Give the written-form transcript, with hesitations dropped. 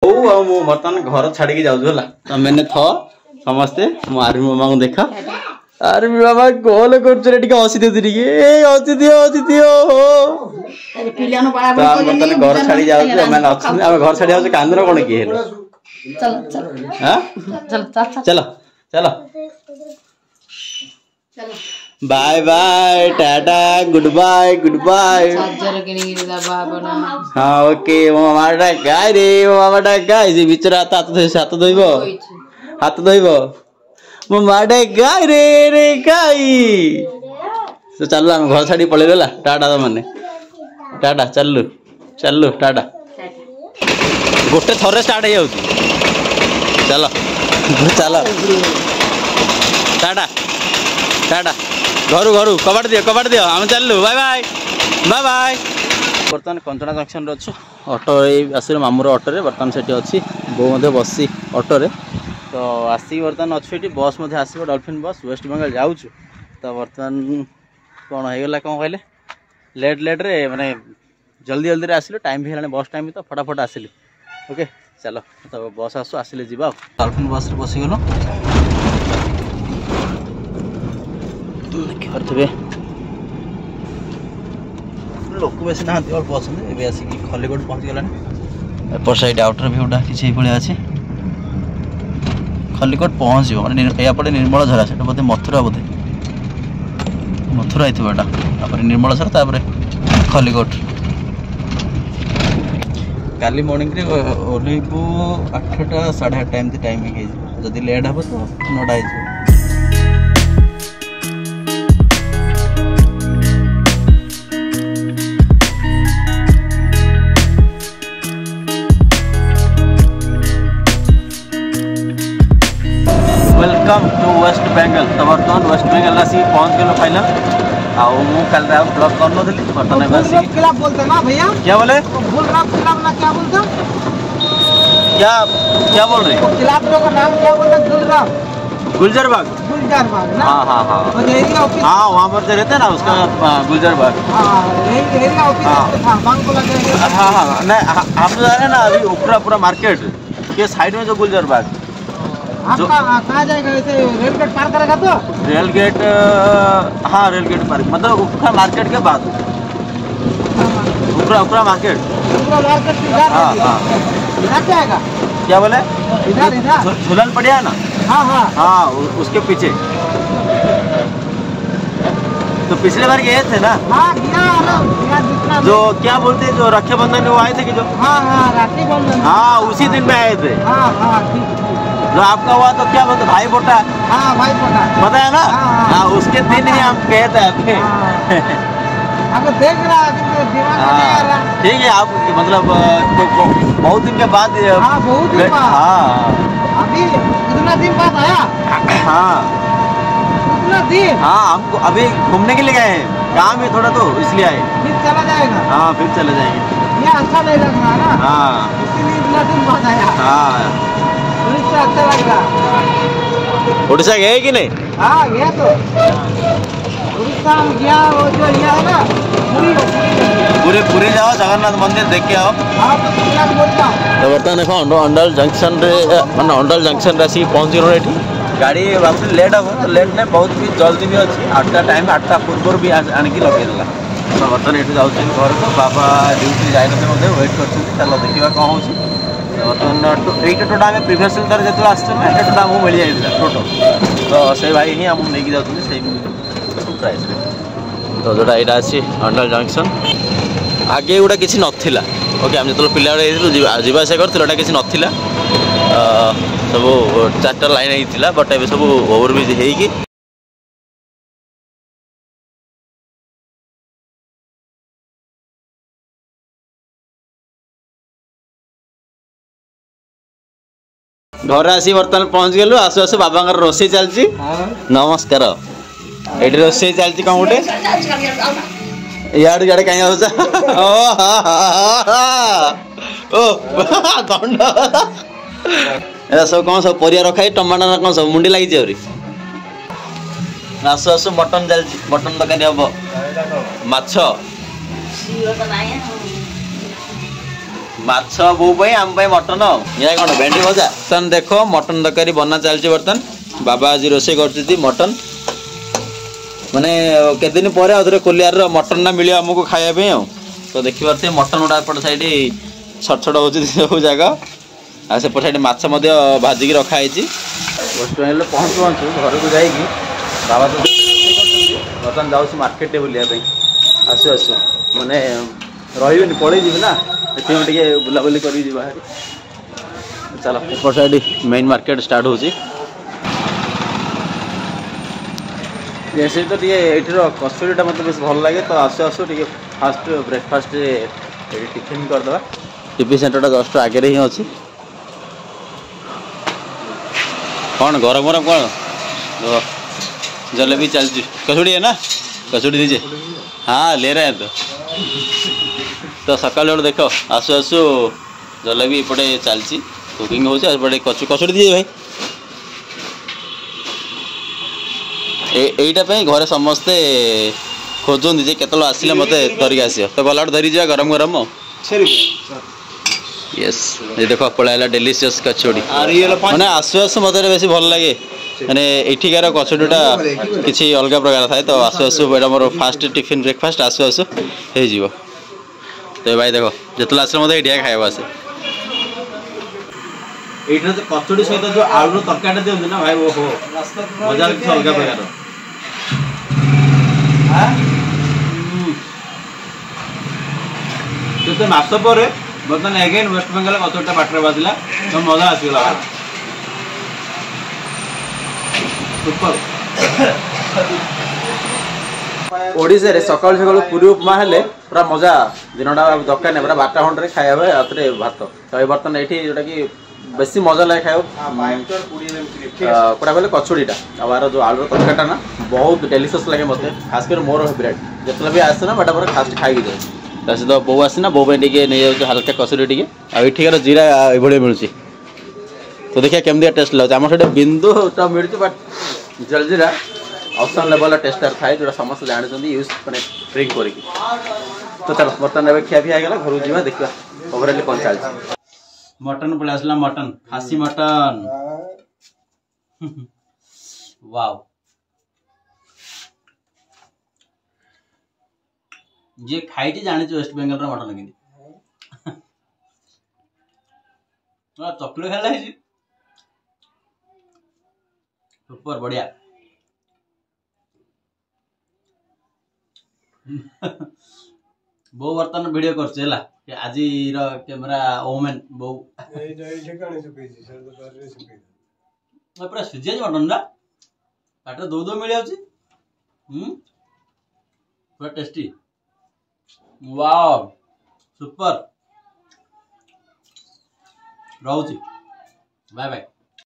मु बर्तमान घर छाड़ी जाऊँ मैंने समस्ते मो आर्मी मामा को देखा आर्मी मामा कॉल कर हसी दियो बर्तमान घर छाड़ी जाऊँ घर छाड़ी जाऊँ कांदर कौन किए चलो चलो bye bye tata goodbye हाँ ओके मो मामाटा गाय रे मो मामाटा गाय से बिचरा हाथ धोब मो माटा गाय रे गाय तो चलो आम घर छाड़ी पलि गला टाटा मैंने टाटा चलु चलु टाटा गोटे थरे स्टार्ट हो चलो चलो टाटा टाटा घर घर कबाट दियो आम चलु बाय बाय बाय बाय बर्तमान कंचना जंक्शन अच्छु ऑटो आस मामूर ऑटो रे बर्तमान से अच्छी बो बसी ऑटो रे तो आसिक बर्तमान अच्छे ये बस आसो डॉल्फिन बस वेस्ट बेंगल जाऊँ तो बर्तमान कौन होगा कौन कहले लेट रे माने जल्दी जल्दी आसिल टाइम भी है बस टाइम तो फटाफट आसिल ओके चलो तो बस आसो आसिले जा डॉल्फिन बस बसीगल देखिए लोक बेस ना अल्प अच्छे आसिक खलिकोट पहुँच गलानी एपट साइड आउटर भ्यूटा किसी भाई अच्छे खलिकोट पहुँच यापटे निर्मल झरा से बोधे मथुरा ये निर्मल झरा खलिकोट काली मॉर्निंग रे ओल्लू 8टा 8:30 एमती टाइमिंग जदि लेट हे तो 9टा हो वेलकम टू वेस्ट बेंगल तो बर्तमान वेस्ट बेंगल आसिक पहुँच गलो फाइनल आउ कल ब्लॉग कर बर्तमान किला बोलते ना भैया क्या बोले क्या बोलते क्या बोल रहे किला का नाम क्या बोलते गुलजार बाग हाँ हाँ हाँ हाँ वहाँ पर जो रहते हैं ना उसका गुलजार बाग हाँ हाँ नहीं हम तो जा रहे हैं ना अभी पूरा मार्केट के साइड में जो गुलजार बाग कहाँ जाएगा वैसे रेल गेट पार करेगा तो रेल गेट हाँ रेल गेट पार मतलब उपरा मार्केट के बाद उपरा मार्केट हाँ इधर जाएगा क्या बोले इधर झूलन पड़िया है ना हाँ हाँ हाँ उसके पीछे तो पिछले बार गए थे ना हाँ जो क्या बोलते हैं जो रक्षाबंधन में वो आए थे कि जो हाँ हाँ राखी बंधन हाँ उसी दिन में आए थे हाँ हाँ जो आपका हुआ तो क्या बोलते भाई बोटा हाँ भाई बोटा पता है ना हाँ उसके दिन ही हम कहे थे आपके आपको देख रहा ठीक है आप मतलब बहुत दिन के बाद हाँ बहुत दिन हाँ अभी कितना दिन बाद आया हाँ कितना दिन हाँ हमको अभी घूमने के लिए गए हैं काम है थोड़ा तो इसलिए आए फिर चला जाएगा हाँ फिर चले जाएंगे ये अच्छा नहीं लग रहा ना हाँ इसीलिए इतना दिन बाद आया हाँ उड़ीसा अच्छा लग रहा उड़ीसा गए कि नहीं हाँ गया तो उड़ीसा में गया वो जो ये है ना पूरे जाओ जगन्नाथ मंदिर देख के आओ तो बर्तमान देखो अंडल जंक्शन माने अंडल जंक्शन रे आसी पहुंच गलो एठी गाड़ी वापस लेट हम तो लेट नहीं बहुत भी जल्दी भी अच्छी 8टा टाइम 8टा पूर्व भी आणिकी लगे देला तो बर्तमान एठी जाउछ घर को बाबा ड्यूटी जाय न वेट करछन चलो देखिबा कौन होछि बर्तमान एटा टोटा आम प्रिवियस तर जो आसना एटा टोटा आमको मिल जाता टोटो तो से भाई ही आमको नहीं जाते से प्राइस तो जोटा यहाँ अच्छी अंडल जंक्शन आगे गुड़ा किसी नथिला ओके आम जो पिला जावास कर किसी नथिला सब 4टा लाइन होता बट ए सब ओवरब्रिज होगी घर आसी बर्तमान पहुँच गलु आसु आसु बाबा रोसे चलती नमस्कार ये रोसे चलती कौन गोटे इे कहीं दंड सब कौन सब परिया रखाई टमाटर कौन सब मुंडी लगी आसु आसु मटन चलती मटन तक हम माछ बो आम मटन या कौन भेंडी भजा बर्तन देख मटन तरकारी बना चलती बर्तन बाबा आज रोसे कर मटन माने केते दिन पर आउे कोलियार मटन ना मिले आमको खायापी तो देखी पारे मटन गुड़ा एपट साइड छट छट हो सब जगह आ सेपट साइड माछ भाजिकी रखाई बस पहुँचु पहुँचु घर को जाइए बाबा तो बर्तमान जाऊँ मार्केट बुलाया आसु आसु माने रही पलि जी ना ये बुलाबुली कर चल एपट साइड मेन मार्केट स्टार्ट हो तो ये कचुरीटा मतलब बेस भल लगे तो आसु आसु टे फास्ट ब्रेकफास्ट टिफिन करदे टिफिन सेंटर जस्ट आगे ही अच्छी कौन गरम गरम कौन जलेबी चलती कचौड़ी है ना कचौड़ी दीजिए हाँ ले रहे हैं तो सकाल देख आसु आसु जलेबी एपटे चलती कुकिंग होपटे कचौड़ी दीजिए भाई एईटा घरे समस्ते खोजती जे केतल आसिले मत धरिक आस तो गला धरी जा गरम गरम यस ये देख पलैला डेलीशियस कचौड़ी मैंने आसु आसु मत बेस भल लगे मैंने एठिकार कचौड़ीटा किसी अलग प्रकार थाए तो आसु आसु मोर फास्ट टिफिन ब्रेकफास्ट आसु आसु हो तो भाई देख जितने आस मत ये खाया आसे ये कचौड़ी सहित जो आलू तरकारी दिखते ना भाई वो मजा किसी अलग प्रकार केते मास पर बर्तमान अगेन वेस्ट बेंगल कचौड़ीटा बाटर बाजिला तो मजा आसगला ओडिशा रे सकाल सकाल पूरी उपमा हेले पूरा मजा दिनटा दरकार नहीं पूरा 12 घंटे खाया भात तो ये बर्तन ये जोटा कि बेसी मजा लगे खाया कौटा कहले कचौड़ीटा आर जो आलू तरकारीटा ना बहुत डेलीशियस लगे मत खासकर मोर फेवरेट जितना भी आसे ना बटा पर फास्ट खाई जाए तो बो आसना बो नहीं जाऊँ हल्का कचौड़ी टी आठिकार जीरा ये मिलूँ तो देखिए केमती टेस्ट लगे आम से बिंदु तो मिलूँ but jaljeera option level tester थाए जो समस्त जानते यूज मैंने ड्रिंक कर तो चलो बर्तमान खिया पिया गला घर जावा देखा ओवरअली कौन चलती मटन पड़े आसला मटन खासी मटन वाव जे खाई जानी वेस्ट बेंगल मटन कि चकले खेला सुपर बढ़िया बो बर्तमान वीडियो कर आज कैमेरा ओमेन बो पूरा सीझे मटन ना पाटे दो दो मिल जाऊँ पूरा टेस्टी वाव सुपर रोची बाय बाय।